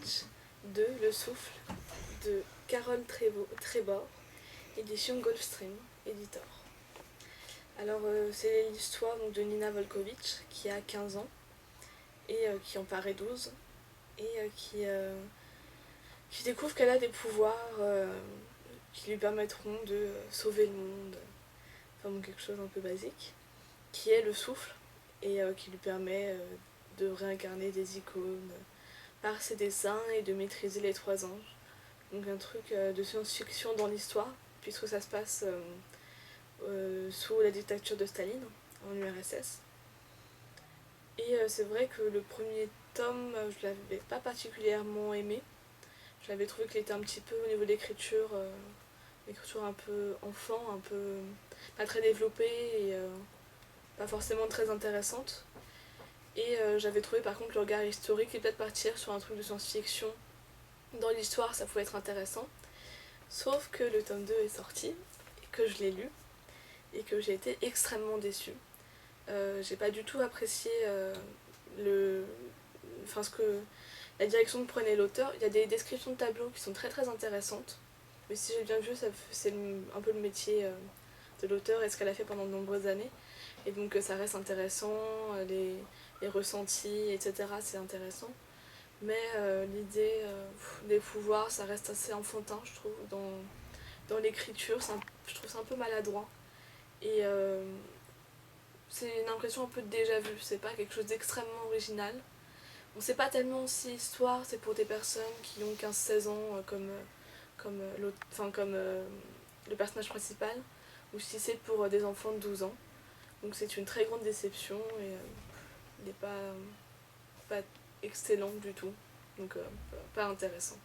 Malkovich de Le Souffle de Carole Trébor, édition Gulfstream Editor. Alors c'est l'histoire donc, de Nina Volkovich qui a 15 ans et qui en paraît 12 et qui découvre qu'elle a des pouvoirs qui lui permettront de sauver le monde, enfin bon, quelque chose un peu basique, qui est le souffle et qui lui permet de réincarner des icônes par ses dessins et de maîtriser les 3 anges. Donc un truc de science-fiction dans l'histoire, puisque ça se passe sous la dictature de Staline, en URSS. Et c'est vrai que le premier tome, je l'avais pas particulièrement aimé. Je l'avais trouvé qu'il était un petit peu au niveau de l'écriture, l'écriture un peu enfant, un peu pas très développée et pas forcément très intéressante. Et j'avais trouvé par contre le regard historique et peut-être partir sur un truc de science-fiction dans l'histoire, ça pouvait être intéressant. Sauf que le tome 2 est sorti, et que je l'ai lu, et que j'ai été extrêmement déçue. J'ai pas du tout apprécié ce que la direction que prenait l'auteur. Il y a des descriptions de tableaux qui sont très très intéressantes, mais si j'ai bien vu, c'est un peu le métier de l'auteur et ce qu'elle a fait pendant de nombreuses années. Et donc ça reste intéressant, les ressentis, etc. c'est intéressant. Mais l'idée des pouvoirs, ça reste assez enfantin, je trouve, dans l'écriture. Je trouve ça un peu maladroit. Et c'est une impression un peu de déjà vu, c'est pas quelque chose d'extrêmement original. On sait pas tellement si l'histoire c'est pour des personnes qui ont 15-16 ans comme le personnage principal ou si c'est pour des enfants de 12 ans. Donc c'est une très grande déception et il n'est pas excellent du tout. Donc pas intéressant.